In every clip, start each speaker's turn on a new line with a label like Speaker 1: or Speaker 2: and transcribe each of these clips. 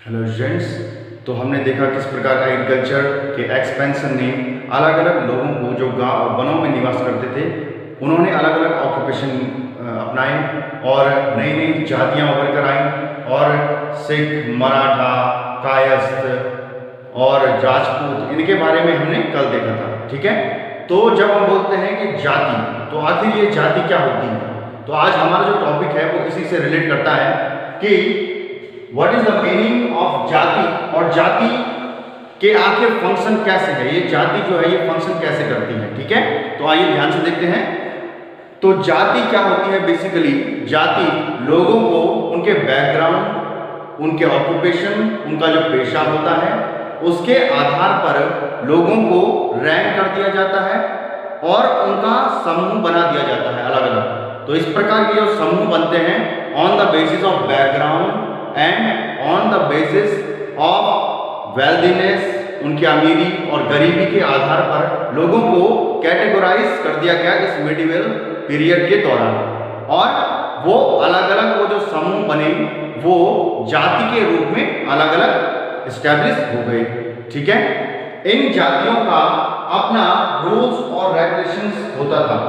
Speaker 1: Hello students. तो हमने देखा किस प्रकार एग्रीकल्चर के एक्सपेंशन ने अलग अलग लोगों को जो गाँव वनों में निवास करते थे उन्होंने अलग अलग ऑक्यूपेशन अपनाए और नई नई जातियाँ उभर कर आईं और सिख, मराठा, कायस्थ और राजपूत इनके बारे में हमने कल देखा था। ठीक है, तो जब हम बोलते हैं कि जाति, तो आखिर ये जाति क्या होती है, तो आज हमारा जो टॉपिक है वो इसी से रिलेट करता है कि what is the meaning of जाति और जाति के आखिर फंक्शन कैसे है, ये जाति जो है ये फंक्शन कैसे करती है। ठीक है, तो आइए ध्यान से देखते हैं। तो जाति क्या होती है? बेसिकली जाति लोगों को उनके बैकग्राउंड, उनके ऑक्यूपेशन, उनका जो पेशा होता है उसके आधार पर लोगों को रैंक कर दिया जाता है और उनका समूह बना दिया जाता है अलग अलग। तो इस प्रकार के जो समूह बनते हैं on the basis of background and on the basis of वेल्दीनेस, उनकी अमीरी और गरीबी के आधार पर लोगों को कैटेगराइज कर दिया गया इस मिडिवल पीरियड के दौरान, और वो अलग अलग वो जो समूह बने वो जाति के रूप में अलग अलग इस्टेब्लिश हो गए। ठीक है, इन जातियों का अपना रूल्स और रेगुलेशंस होता था।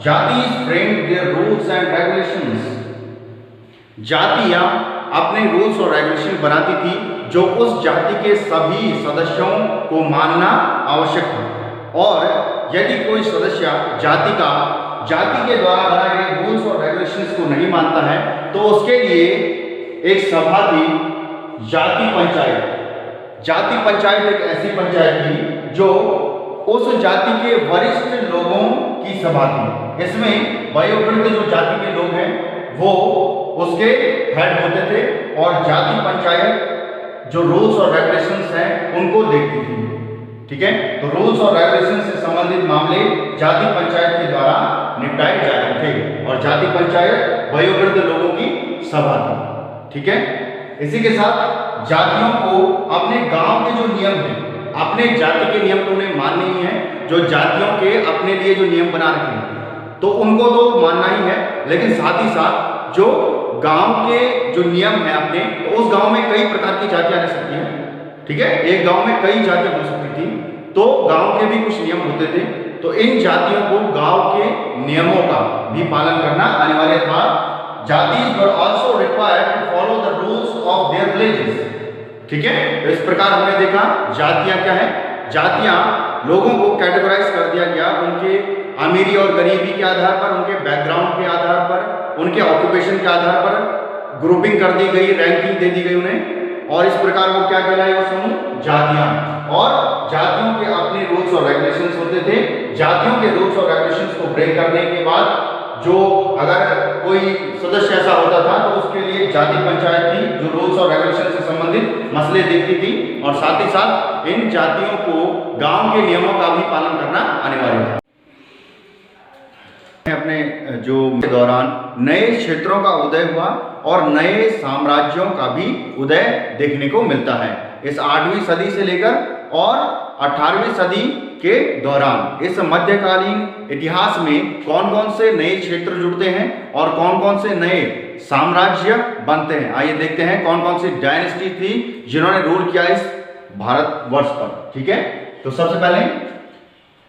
Speaker 1: जाति framed their rules and regulations. जातियां अपने रूल्स और रेगुलेशन बनाती थी जो उस जाति के सभी सदस्यों को मानना आवश्यक था, और यदि कोई सदस्य जाति के द्वारा बनाए गए रूल्स और रेगुलेशंस को नहीं मानता है तो उसके लिए एक सभा थी, जाति पंचायत। जाति पंचायत एक ऐसी पंचायत थी जो उस जाति के वरिष्ठ लोगों की सभा थी। इसमें वयोवृद्ध जो जाति के लोग हैं वो उसके हेड होते थे और जाति पंचायत जो रूल्स और रेगुलेशंस हैं उनको देखती थी। ठीक है, तो रूल्स और रेगुलेशन से संबंधित मामले जाति पंचायत के द्वारा निपटाए जाते थे और जाति पंचायत वयोवृद्ध लोगों की सभा थी। ठीक है, इसी के साथ जातियों को अपने गांव के जो नियम हैं, अपने जाति के नियम तो उन्हें मानने ही हैं, जो जातियों के अपने लिए जो नियम बना रखे हैं तो उनको तो मानना ही है, लेकिन साथ ही साथ जो गांव के जो नियम है अपने, तो उस गांव में कई प्रकार की जातियां रह सकती हैं। ठीक है, एक गांव में कई जातियां हो सकती थी, तो गांव के भी कुछ नियम होते थे, तो इन जातियों को गांव के नियमों का भी पालन करना अनिवार्य था। जातिज were also required to follow the rules of their villages. ठीक है, तो इस प्रकार हमने देखा जातियां क्या है। जातियां लोगों को कैटेगराइज कर दिया गया उनके अमीरी और गरीबी के आधार पर, उनके बैकग्राउंड के आधार पर, उनके ऑक्यूपेशन के आधार पर ग्रुपिंग कर दी गई, रैंकिंग दे दी गई उन्हें, और इस प्रकार वो क्या कहलाए, वो समूह जातियां। और जातियों के अपने रूल्स और रेगुलेशंस होते थे। जातियों के रूल्स और रेगुलेशंस को ब्रेक करने के बाद जो अगर कोई सदस्य ऐसा होता था तो उसके लिए जाति पंचायत थी जो रूल्स और रेगुलेशन से संबंधित मसले देखती थी, और साथ ही साथ इन जातियों को गांव के नियमों का भी पालन करना अनिवार्य था। अपने जो दौरान नए क्षेत्रों का उदय हुआ और नए साम्राज्यों का भी उदय देखने को मिलता है। इस 8वीं सदी से लेकर और 18वीं सदी के दौरान इस मध्यकालीन इतिहास में कौन कौन से नए क्षेत्र जुड़ते हैं और कौन कौन से नए साम्राज्य बनते हैं, आइए देखते हैं कौन कौन सी डायनेस्टी थी जिन्होंने रूल किया इस भारतवर्ष पर। ठीक है, तो सबसे पहले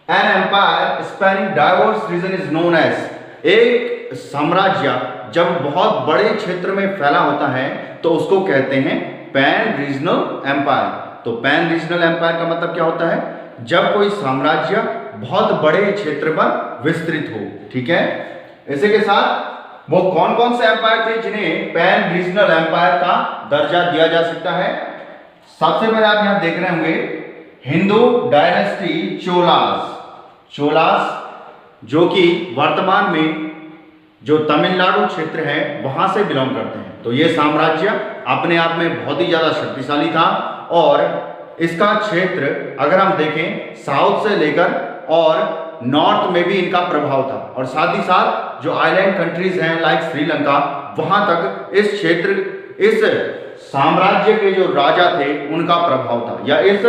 Speaker 1: An empire spanning diverse region is known as, एक साम्राज्य जब बहुत बड़े क्षेत्र में फैला होता है तो उसको कहते हैं पैन रीजनल एम्पायर। तो पैन रीजनल एम्पायर का मतलब क्या होता है? जब कोई साम्राज्य बहुत बड़े क्षेत्र पर विस्तृत हो। ठीक है, इसी के साथ वो कौन कौन से एम्पायर थे जिन्हें पैन रीजनल एम्पायर का दर्जा दिया जा सकता है? सबसे पहले आप यहां देख रहे होंगे हिंदू डायनेस्टी चोलास, जो कि वर्तमान में जो तमिलनाडु क्षेत्र है वहां से बिलोंग करते हैं। तो ये साम्राज्य अपने आप में बहुत ही ज्यादा शक्तिशाली था, और इसका क्षेत्र अगर हम देखें साउथ से लेकर और नॉर्थ में भी इनका प्रभाव था, और साथ ही साथ जो आइलैंड कंट्रीज हैं लाइक श्रीलंका, वहां तक इस क्षेत्र, इस साम्राज्य के जो राजा थे उनका प्रभाव था, या इस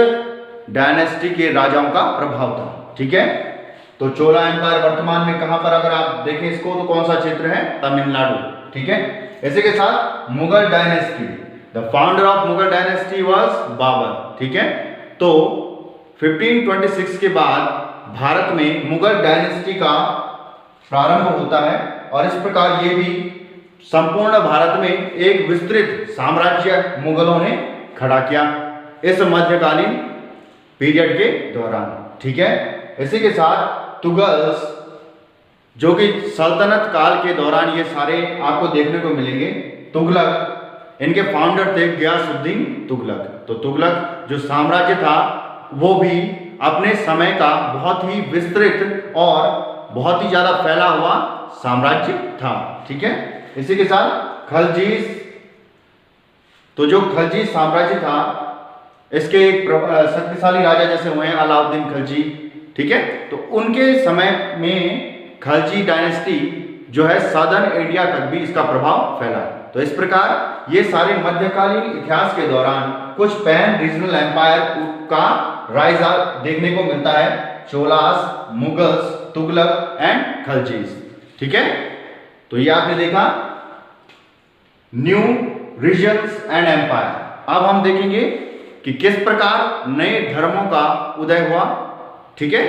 Speaker 1: डायनेस्टी के राजाओं का प्रभाव था। ठीक है, तो चोला एम्पायर वर्तमान में कहां पर अगर आप देखें इसको तो कौन सा क्षेत्र है? तमिलनाडु। ठीक है, इसी के साथ Mughal dynasty, the founder of Mughal dynasty was Babur, ठीक है। तो 1526 के बाद भारत में मुगल डायनेस्टी का प्रारंभ होता है और इस प्रकार ये भी संपूर्ण भारत में एक विस्तृत साम्राज्य मुगलों ने खड़ा किया इस मध्यकालीन पीरियड के दौरान, ठीक है। इसी के साथ तुगलस, जो कि सल्तनत काल के दौरान ये सारे आपको देखने को मिलेंगे। तुगलक, इनके फाउंडर थे गयासुद्दीन तुगलक। तो तुगलक जो साम्राज्य था वो भी अपने समय का बहुत ही विस्तृत और बहुत ही ज्यादा फैला हुआ साम्राज्य था, ठीक है। इसी के साथ खलजीज, तो जो खलजी साम्राज्य था इसके एक शक्तिशाली राजा जैसे हुए हैं अलाउद्दीन खलजी, ठीक है। तो उनके समय में खलजी डायनेस्टी जो है सदर्न इंडिया तक भी इसका प्रभाव फैला। तो इस प्रकार ये सारे मध्यकालीन इतिहास के दौरान कुछ पैन रीजनल एम्पायर का राइज देखने को मिलता है, चोलास, मुगल्स, तुगलक एंड खलजीज, ठीक है। तो ये आपने देखा न्यू रीजन्स एंड एम्पायर। अब हम देखेंगे कि किस प्रकार नए धर्मों का उदय हुआ, ठीक है।